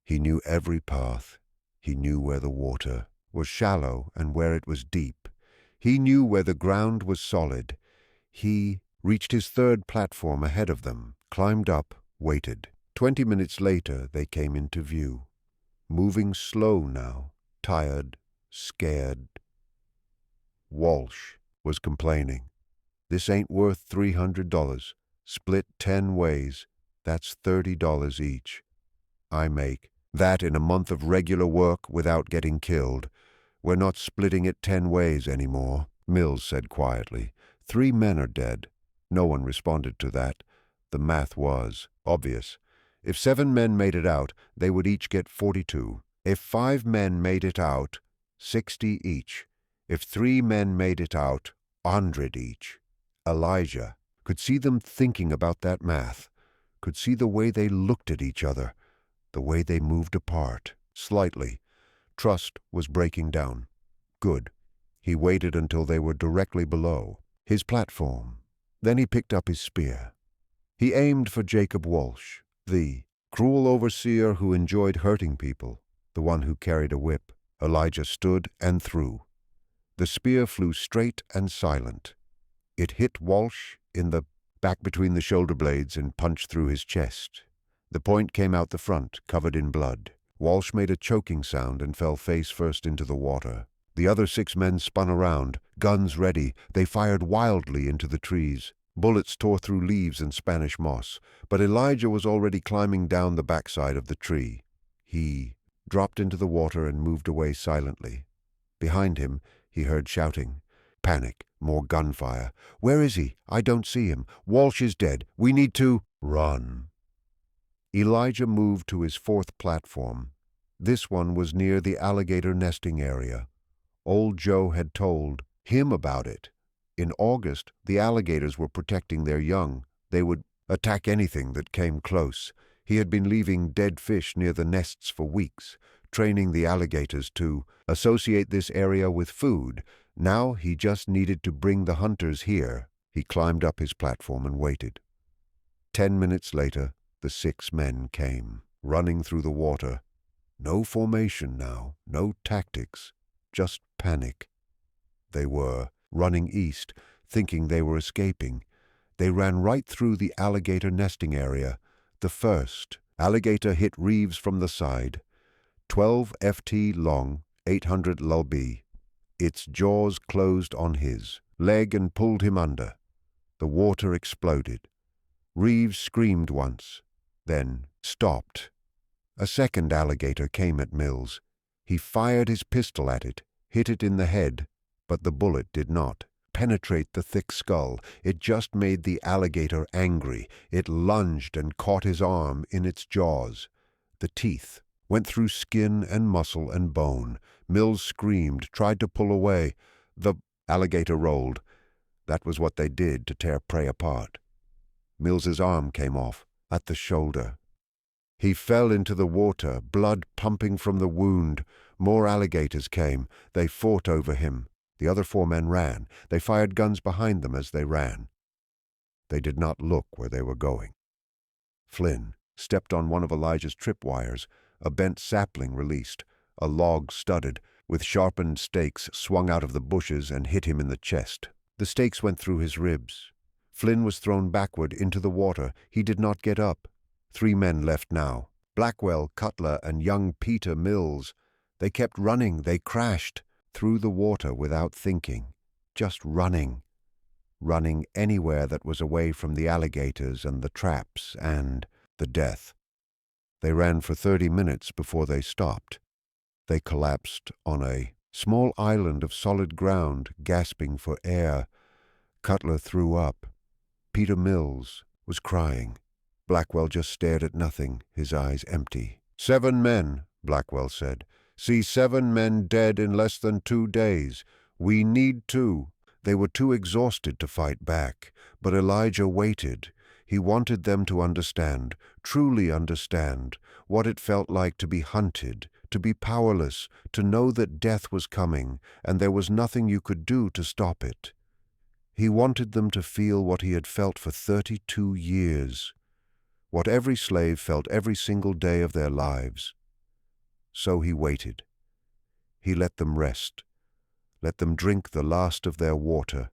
He knew every path. He knew where the water was shallow and where it was deep. He knew where the ground was solid. He reached his third platform ahead of them, climbed up, waited. 20 minutes later, they came into view. Moving slow now, tired, scared. Walsh was complaining. "This ain't worth $300. Split 10 ways. That's $30 each. I make that in a month of regular work without getting killed. We're not splitting it 10 ways anymore," Mills said quietly. 3 men are dead. No one responded to that. The math was obvious. If 7 men made it out, they would each get 42. If 5 men made it out, 60 each. If 3 men made it out, 100 each. Elijah could see them thinking about that math, could see the way they looked at each other, the way they moved apart, slightly. Trust was breaking down. Good. He waited until they were directly below his platform. Then he picked up his spear. He aimed for Jacob Walsh, the cruel overseer who enjoyed hurting people, the one who carried a whip. Elijah stood and threw. The spear flew straight and silent. It hit Walsh in the back between the shoulder blades and punched through his chest. The point came out the front, covered in blood. Walsh made a choking sound and fell face first into the water. The other 6 men spun around, guns ready. They fired wildly into the trees. Bullets tore through leaves and Spanish moss, but Elijah was already climbing down the backside of the tree. He dropped into the water and moved away silently. Behind him, he heard shouting. Panic, more gunfire. "Where is he? I don't see him. Walsh is dead. We need to run." Elijah moved to his 4th platform. This one was near the alligator nesting area. Old Joe had told him about it. In August, the alligators were protecting their young. They would attack anything that came close. He had been leaving dead fish near the nests for weeks, training the alligators to associate this area with food. Now he just needed to bring the hunters here. He climbed up his platform and waited. 10 minutes later, the 6 men came, running through the water. No formation now, no tactics, just panic. They were running east, thinking they were escaping. They ran right through the alligator nesting area. The first alligator hit Reeves from the side. 12 FT long, 800 lb. Its jaws closed on his leg and pulled him under. The water exploded. Reeves screamed once, then stopped. A second alligator came at Mills. He fired his pistol at it, hit it in the head, but the bullet did not penetrate the thick skull. It just made the alligator angry. It lunged and caught his arm in its jaws. The teeth went through skin and muscle and bone. Mills screamed, tried to pull away. The alligator rolled. That was what they did to tear prey apart. Mills's arm came off, at the shoulder. He fell into the water, blood pumping from the wound. More alligators came. They fought over him. The other 4 men ran. They fired guns behind them as they ran. They did not look where they were going. Flynn stepped on one of Elijah's tripwires. A bent sapling released. A log studded, with sharpened stakes swung out of the bushes and hit him in the chest. The stakes went through his ribs. Flynn was thrown backward into the water. He did not get up. 3 men left now. Blackwell, Cutler, and young Peter Mills. They kept running. They crashed through the water without thinking. Just running. Running anywhere that was away from the alligators and the traps and the death. They ran for 30 minutes before they stopped. They collapsed on a small island of solid ground, gasping for air. Cutler threw up. Peter Mills was crying. Blackwell just stared at nothing, his eyes empty. 7 men, Blackwell said. See 7 men dead in less than 2 days. We need 2. They were too exhausted to fight back, but Elijah waited. He wanted them to understand, truly understand, what it felt like to be hunted, to be powerless, to know that death was coming, and there was nothing you could do to stop it. He wanted them to feel what he had felt for 32 years, what every slave felt every single day of their lives. So he waited. He let them rest, let them drink the last of their water,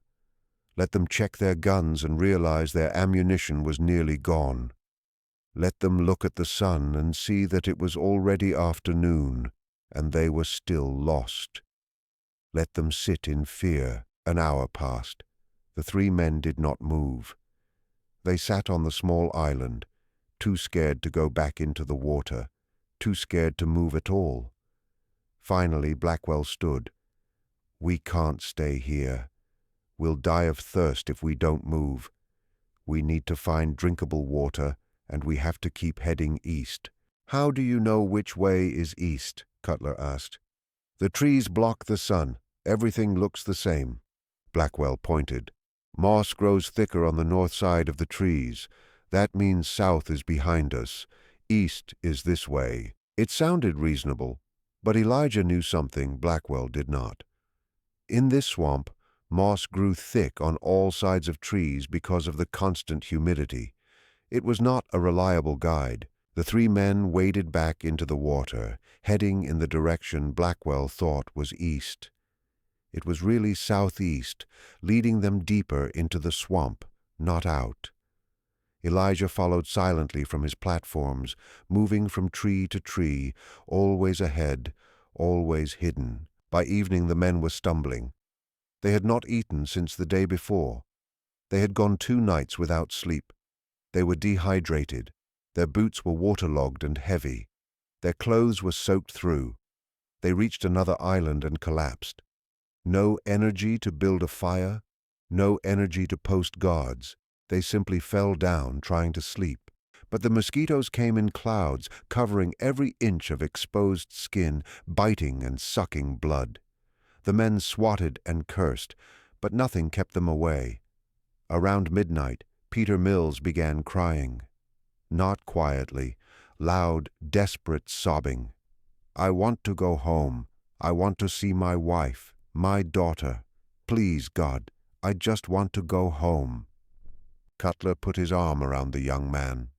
let them check their guns and realize their ammunition was nearly gone. Let them look at the sun and see that it was already afternoon, and they were still lost. Let them sit in fear. An hour passed. The 3 men did not move. They sat on the small island, too scared to go back into the water, too scared to move at all. Finally, Blackwell stood. We can't stay here. We'll die of thirst if we don't move. We need to find drinkable water, and we have to keep heading east. How do you know which way is east? Cutler asked. The trees block the sun. Everything looks the same. Blackwell pointed. Moss grows thicker on the north side of the trees. That means south is behind us. East is this way. It sounded reasonable, but Elijah knew something Blackwell did not. In this swamp, moss grew thick on all sides of trees because of the constant humidity. It was not a reliable guide. The 3 men waded back into the water, heading in the direction Blackwell thought was east. It was really southeast, leading them deeper into the swamp, not out. Elijah followed silently from his platforms, moving from tree to tree, always ahead, always hidden. By evening the men were stumbling. They had not eaten since the day before. They had gone 2 nights without sleep. They were dehydrated. Their boots were waterlogged and heavy. Their clothes were soaked through. They reached another island and collapsed. No energy to build a fire, no energy to post guards. They simply fell down trying to sleep. But the mosquitoes came in clouds, covering every inch of exposed skin, biting and sucking blood. The men swatted and cursed, but nothing kept them away. Around midnight, Peter Mills began crying. Not quietly, loud, desperate sobbing. I want to go home. I want to see my wife, my daughter. Please, God, I just want to go home. Cutler put his arm around the young man.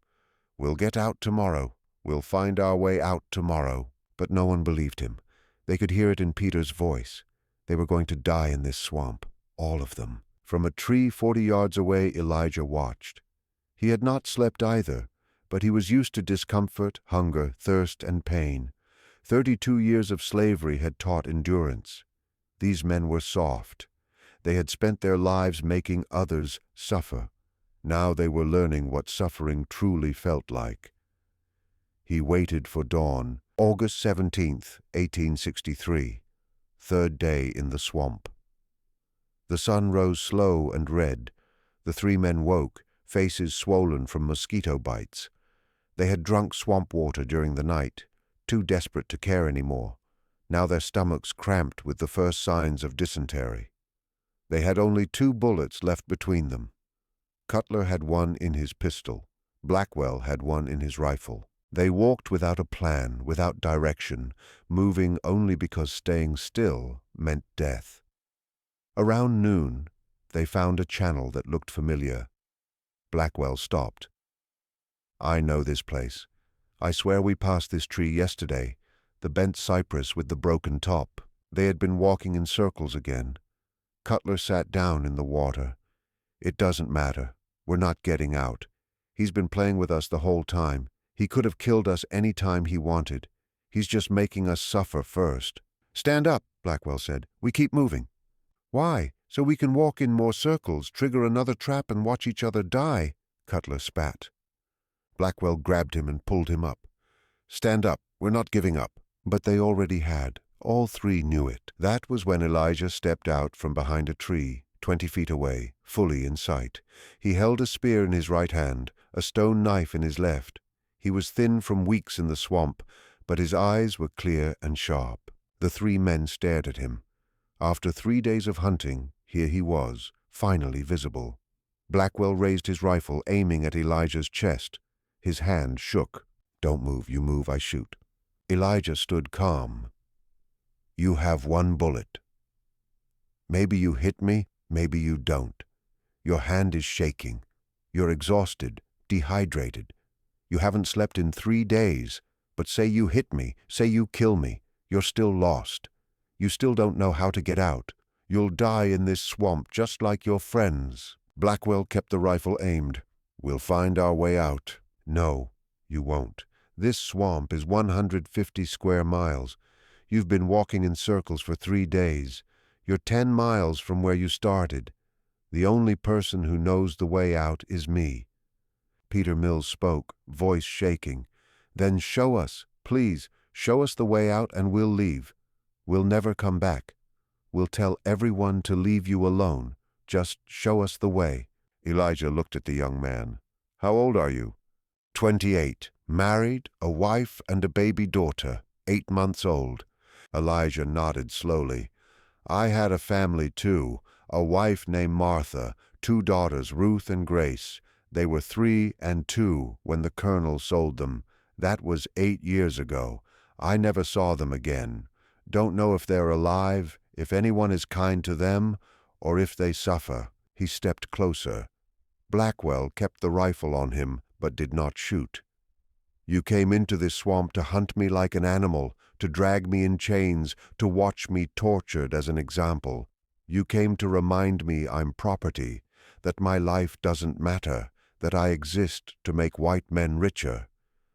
We'll get out tomorrow. We'll find our way out tomorrow. But no one believed him. They could hear it in Peter's voice. They were going to die in this swamp, all of them. From a tree 40 yards away, Elijah watched. He had not slept either, but he was used to discomfort, hunger, thirst, and pain. 32 years of slavery had taught endurance. These men were soft. They had spent their lives making others suffer. Now they were learning what suffering truly felt like. He waited for dawn, August 17th, 1863, third day in the swamp. The sun rose slow and red. The three men woke, faces swollen from mosquito bites. They had drunk swamp water during the night, too desperate to care anymore. Now their stomachs cramped with the first signs of dysentery. They had only 2 bullets left between them. Cutler had one in his pistol. Blackwell had one in his rifle. They walked without a plan, without direction, moving only because staying still meant death. Around noon, they found a channel that looked familiar. Blackwell stopped. "I know this place. I swear we passed this tree yesterday, the bent cypress with the broken top." They had been walking in circles again. Cutler sat down in the water. "It doesn't matter. We're not getting out. He's been playing with us the whole time. He could have killed us any time he wanted. He's just making us suffer first." "Stand up," Blackwell said. "We keep moving." "Why? So we can walk in more circles, trigger another trap, and watch each other die," Cutler spat. Blackwell grabbed him and pulled him up. "Stand up. We're not giving up." But they already had. All three knew it. That was when Elijah stepped out from behind a tree, 20 feet away, fully in sight. He held a spear in his right hand, a stone knife in his left. He was thin from weeks in the swamp, but his eyes were clear and sharp. The 3 men stared at him. After 3 days of hunting, here he was, finally visible. Blackwell raised his rifle, aiming at Elijah's chest. His hand shook. "Don't move. You move, I shoot." Elijah stood calm. "You have 1 bullet. Maybe you hit me, maybe you don't. Your hand is shaking. You're exhausted, dehydrated. You haven't slept in 3 days, but say you hit me, say you kill me, you're still lost. You still don't know how to get out. You'll die in this swamp just like your friends." Blackwell kept the rifle aimed. "We'll find our way out." "No, you won't. This swamp is 150 square miles. You've been walking in circles for 3 days. You're 10 miles from where you started. The only person who knows the way out is me." Peter Mills spoke, voice shaking. "Then show us, please, show us the way out and we'll leave. We'll never come back. We'll tell everyone to leave you alone. Just show us the way." Elijah looked at the young man. "How old are you?" 28. Married, a wife and a baby daughter, 8 months old. Elijah nodded slowly. "I had a family too, a wife named Martha, 2 daughters, Ruth and Grace. They were 3 and 2 when the colonel sold them. That was 8 years ago. I never saw them again. Don't know if they're alive, if anyone is kind to them, or if they suffer." He stepped closer. Blackwell kept the rifle on him, but did not shoot. "You came into this swamp to hunt me like an animal, to drag me in chains, to watch me tortured as an example. You came to remind me I'm property, that my life doesn't matter, that I exist to make white men richer.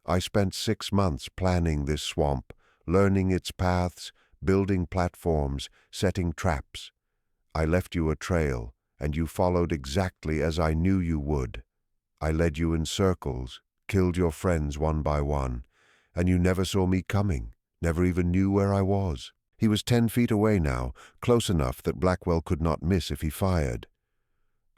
I spent 6 months planning this swamp, learning its paths, building platforms, setting traps. I left you a trail, and you followed exactly as I knew you would. I led you in circles, killed your friends one by one, and you never saw me coming, never even knew where I was." He was 10 feet away now, close enough that Blackwell could not miss if he fired.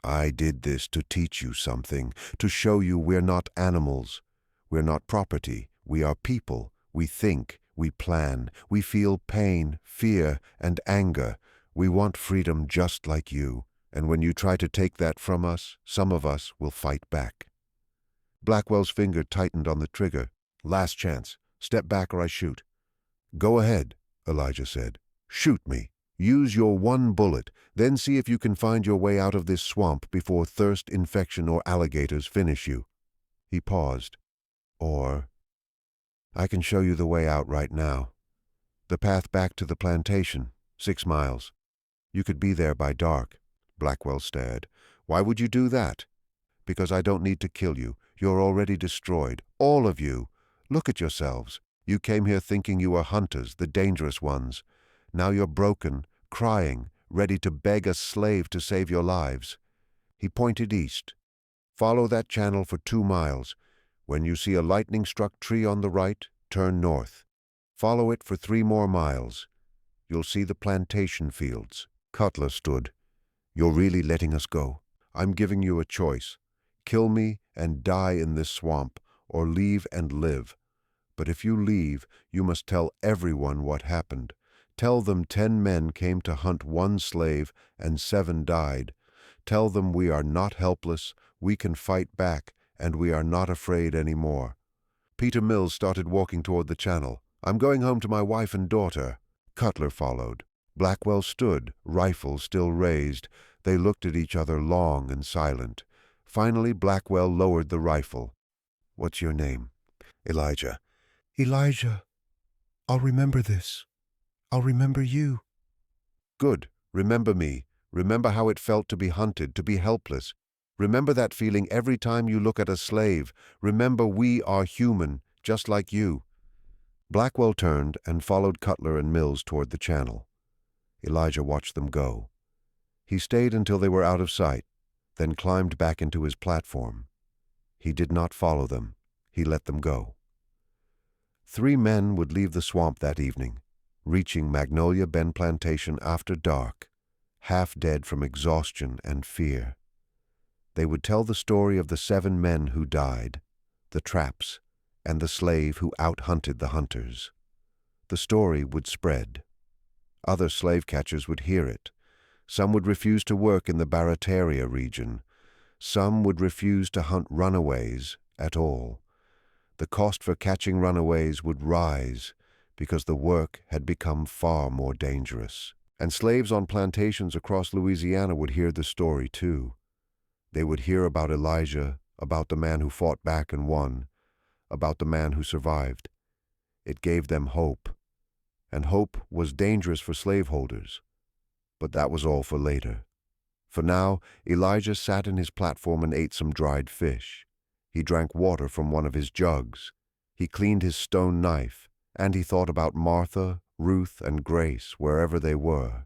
"I did this to teach you something, to show you we're not animals. We're not property. We are people. We think, we plan, we feel pain, fear, and anger. We want freedom just like you. And when you try to take that from us, some of us will fight back." Blackwell's finger tightened on the trigger. "Last chance. Step back or I shoot." "Go ahead," Elijah said. "Shoot me. Use your 1 bullet, then see if you can find your way out of this swamp before thirst, infection, or alligators finish you." He paused. "Or I can show you the way out right now. The path back to the plantation, 6 miles. You could be there by dark." Blackwell stared. "Why would you do that?" "Because I don't need to kill you. You're already destroyed. All of you. Look at yourselves. You came here thinking you were hunters, the dangerous ones. Now you're broken, crying, ready to beg a slave to save your lives. He pointed east. Follow that channel for 2 miles. When you see a lightning-struck tree on the right, turn north. Follow it for 3 more miles. You'll see the plantation fields. Cutler stood. You're really letting us go? I'm giving you a choice. Kill me and die in this swamp, or leave and live. But if you leave, you must tell everyone what happened. Tell them 10 men came to hunt 1 slave and 7 died. Tell them we are not helpless, we can fight back, and we are not afraid anymore. Peter Mills started walking toward the channel. I'm going home to my wife and daughter. Cutler followed. Blackwell stood, rifle still raised. They looked at each other long and silent. Finally, Blackwell lowered the rifle. What's your name? Elijah. Elijah. I'll remember this. I'll remember you. Good. Remember me. Remember how it felt to be hunted, to be helpless. Remember that feeling every time you look at a slave. Remember we are human, just like you. Blackwell turned and followed Cutler and Mills toward the channel. Elijah watched them go. He stayed until they were out of sight, then climbed back into his platform. He did not follow them. He let them go. 3 men would leave the swamp that evening, reaching Magnolia Bend Plantation after dark, half dead from exhaustion and fear. They would tell the story of the 7 men who died, the traps, and the slave who out-hunted the hunters. The story would spread. Other slave catchers would hear it. Some would refuse to work in the Barataria region. Some would refuse to hunt runaways at all. The cost for catching runaways would rise because the work had become far more dangerous. And slaves on plantations across Louisiana would hear the story too. They would hear about Elijah, about the man who fought back and won, about the man who survived. It gave them hope. And hope was dangerous for slaveholders. But that was all for later. For now, Elijah sat in his platform and ate some dried fish. He drank water from one of his jugs. He cleaned his stone knife, and he thought about Martha, Ruth, and Grace wherever they were.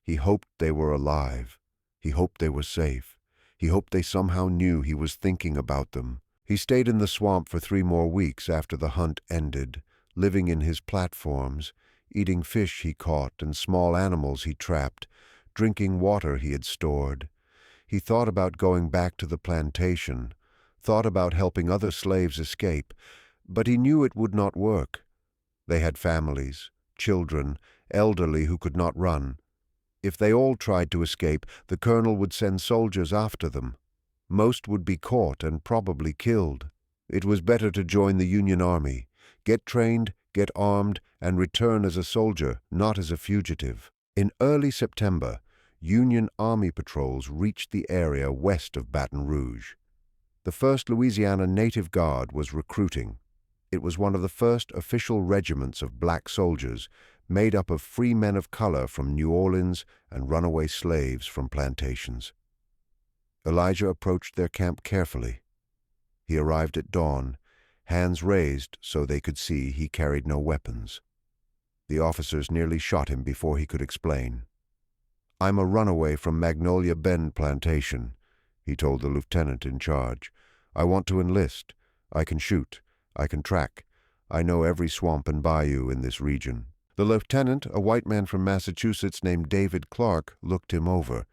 He hoped they were alive. He hoped they were safe. He hoped they somehow knew he was thinking about them. He stayed in the swamp for 3 more weeks after the hunt ended, living in his platforms, eating fish he caught and small animals he trapped, drinking water he had stored. He thought about going back to the plantation, thought about helping other slaves escape, but he knew it would not work. They had families, children, elderly who could not run. If they all tried to escape, the colonel would send soldiers after them. Most would be caught and probably killed. It was better to join the Union Army, get trained, get armed, and return as a soldier, not as a fugitive. In early September, Union Army patrols reached the area west of Baton Rouge. The 1st Louisiana Native Guard was recruiting. It was one of the first official regiments of black soldiers, made up of free men of color from New Orleans and runaway slaves from plantations. Elijah approached their camp carefully. He arrived at dawn, hands raised so they could see he carried no weapons. The officers nearly shot him before he could explain. I'm a runaway from Magnolia Bend Plantation, he told the lieutenant in charge. I want to enlist. I can shoot. I can track. I know every swamp and bayou in this region. The lieutenant, a white man from Massachusetts named David Clark, looked him over.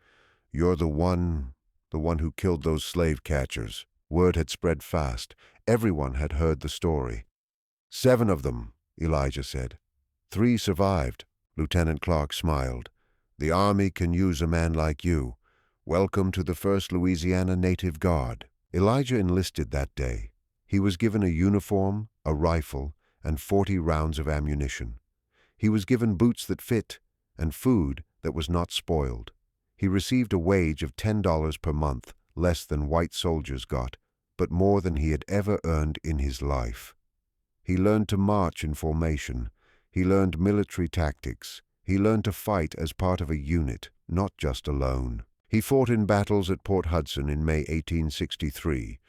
You're the one who killed those slave catchers. Word had spread fast. Everyone had heard the story. 7 of them, Elijah said. 3 survived. Lieutenant Clark smiled. The Army can use a man like you. Welcome to the 1st Louisiana Native Guard. Elijah enlisted that day. He was given a uniform, a rifle, and 40 rounds of ammunition. He was given boots that fit and food that was not spoiled. He received a wage of $10 per month, less than white soldiers got, but more than he had ever earned in his life. He learned to march in formation. He learned military tactics. He learned to fight as part of a unit, not just alone. He fought in battles at Port Hudson in May 1863,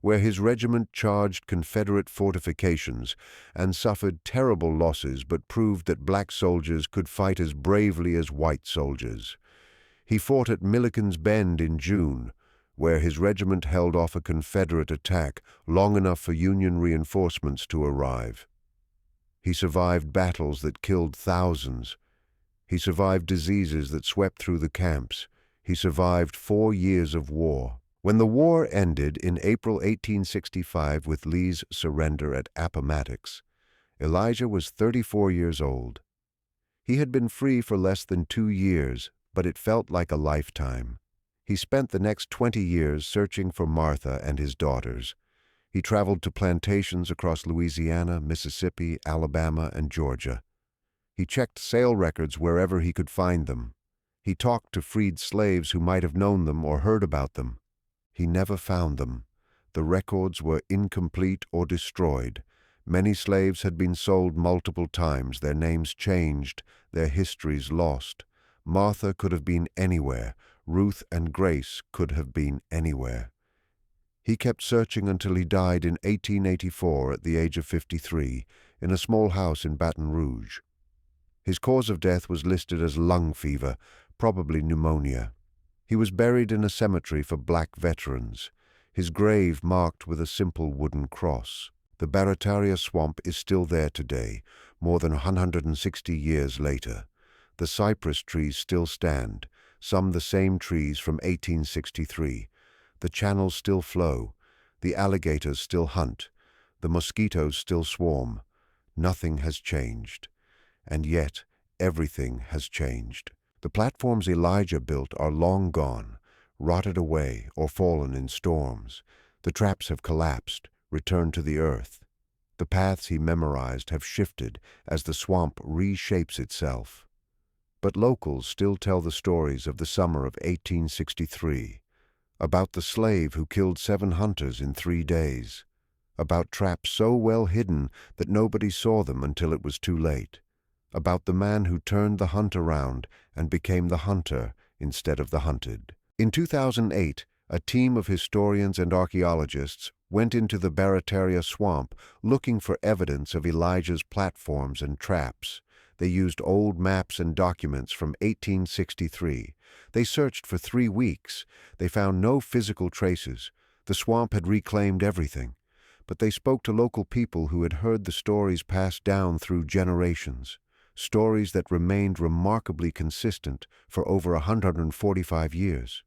where his regiment charged Confederate fortifications and suffered terrible losses but proved that black soldiers could fight as bravely as white soldiers. He fought at Milliken's Bend in June, where his regiment held off a Confederate attack long enough for Union reinforcements to arrive. He survived battles that killed thousands. He survived diseases that swept through the camps. He survived 4 years of war. When the war ended in April 1865 with Lee's surrender at Appomattox, Elijah was 34 years old. He had been free for less than 2 years, but it felt like a lifetime. He spent the next 20 years searching for Martha and his daughters. He traveled to plantations across Louisiana, Mississippi, Alabama, and Georgia. He checked sale records wherever he could find them. He talked to freed slaves who might have known them or heard about them. He never found them. The records were incomplete or destroyed. Many slaves had been sold multiple times, their names changed, their histories lost. Martha could have been anywhere. Ruth and Grace could have been anywhere. He kept searching until he died in 1884 at the age of 53 in a small house in Baton Rouge. His cause of death was listed as lung fever, probably pneumonia. He was buried in a cemetery for black veterans, his grave marked with a simple wooden cross. The Barataria Swamp is still there today, more than 160 years later. The cypress trees still stand, some the same trees from 1863. The channels still flow. The alligators still hunt. The mosquitoes still swarm. Nothing has changed. And yet, everything has changed. The platforms Elijah built are long gone, rotted away or fallen in storms. The traps have collapsed, returned to the earth. The paths he memorized have shifted as the swamp reshapes itself. But locals still tell the stories of the summer of 1863, about the slave who killed 7 hunters in 3 days, about traps so well hidden that nobody saw them until it was too late, about the man who turned the hunt around and became the hunter instead of the hunted. In 2008, a team of historians and archaeologists went into the Barataria Swamp looking for evidence of Elijah's platforms and traps. They used old maps and documents from 1863. They searched for 3 weeks. They found no physical traces. The swamp had reclaimed everything. But they spoke to local people who had heard the stories passed down through generations, stories that remained remarkably consistent for over 145 years.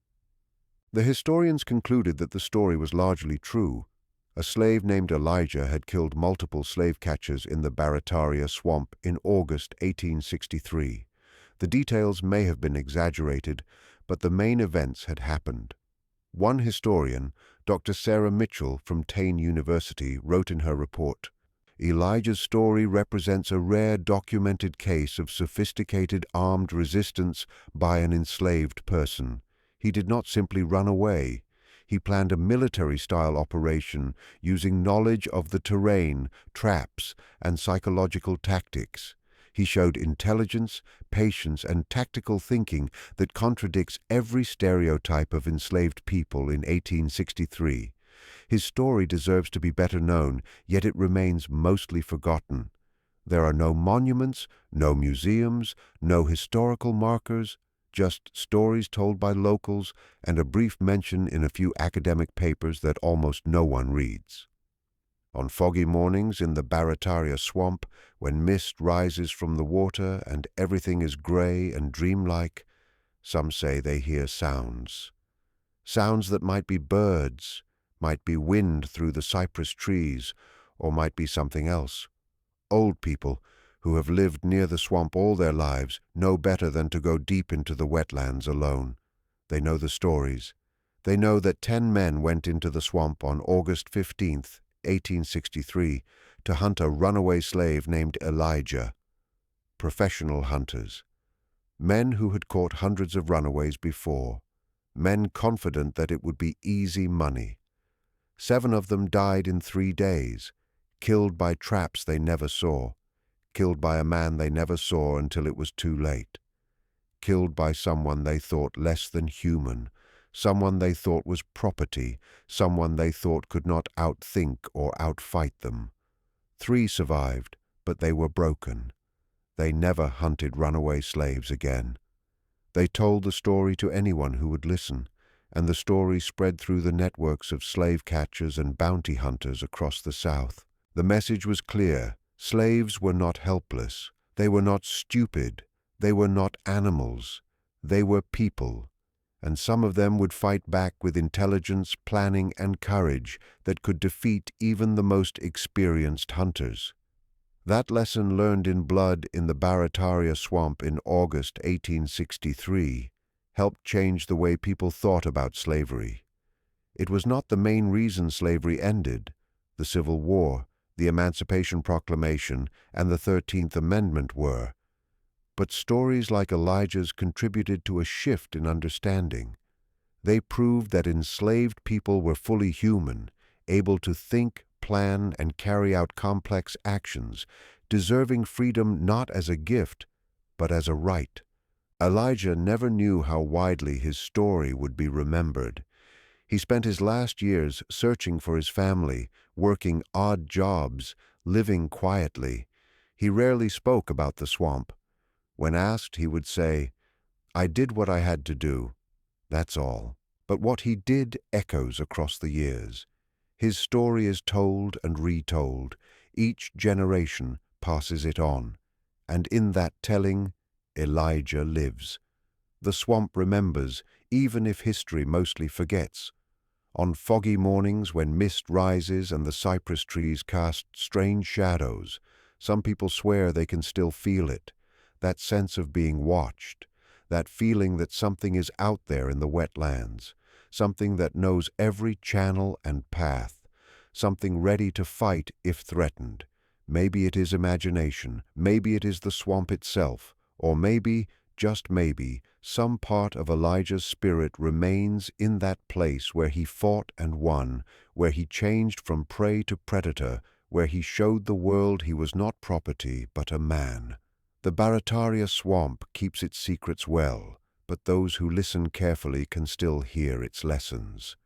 The historians concluded that the story was largely true. A slave named Elijah had killed multiple slave catchers in the Barataria Swamp in August 1863. The details may have been exaggerated, but the main events had happened. One historian, Dr. Sarah Mitchell from Tane University, wrote in her report, "Elijah's story represents a rare documented case of sophisticated armed resistance by an enslaved person. He did not simply run away. He planned a military-style operation using knowledge of the terrain, traps, and psychological tactics. He showed intelligence, patience, and tactical thinking that contradicts every stereotype of enslaved people in 1863. His story deserves to be better known, yet it remains mostly forgotten. There are no monuments, no museums, no historical markers, just stories told by locals and a brief mention in a few academic papers that almost no one reads. On foggy mornings in the Barataria Swamp, when mist rises from the water and everything is gray and dreamlike, some say they hear sounds. Sounds that might be birds, might be wind through the cypress trees, or might be something else. Old people, who have lived near the swamp all their lives, know better than to go deep into the wetlands alone. They know the stories. They know that 10 men went into the swamp on August 15th, 1863, to hunt a runaway slave named Elijah. Professional hunters. Men who had caught hundreds of runaways before. Men confident that it would be easy money. 7 of them died in 3 days, killed by traps they never saw. Killed by a man they never saw until it was too late. Killed by someone they thought less than human, someone they thought was property, someone they thought could not outthink or outfight them. 3 survived, but they were broken. They never hunted runaway slaves again. They told the story to anyone who would listen, and the story spread through the networks of slave catchers and bounty hunters across the South. The message was clear. Slaves were not helpless. They were not stupid. They were not animals. They were people. And some of them would fight back with intelligence, planning, and courage that could defeat even the most experienced hunters. That lesson learned in blood in the Barataria swamp in August 1863 helped change the way people thought about slavery. It was not the main reason slavery ended. The Civil War, the Emancipation Proclamation, and the 13th Amendment were. But stories like Elijah's contributed to a shift in understanding. They proved that enslaved people were fully human, able to think, plan, and carry out complex actions, deserving freedom not as a gift, but as a right. Elijah never knew how widely his story would be remembered. He spent his last years searching for his family, working odd jobs, living quietly. He rarely spoke about the swamp. When asked, he would say, "I did what I had to do. That's all." But what he did echoes across the years. His story is told and retold. Each generation passes it on. And in that telling, Elijah lives. The swamp remembers, even if history mostly forgets. On foggy mornings when mist rises and the cypress trees cast strange shadows, some people swear they can still feel it. That sense of being watched, that feeling that something is out there in the wetlands, something that knows every channel and path, something ready to fight if threatened. Maybe it is imagination, maybe it is the swamp itself, or maybe, just maybe, some part of Elijah's spirit remains in that place where he fought and won, where he changed from prey to predator, where he showed the world he was not property but a man. The Barataria swamp keeps its secrets well, but those who listen carefully can still hear its lessons.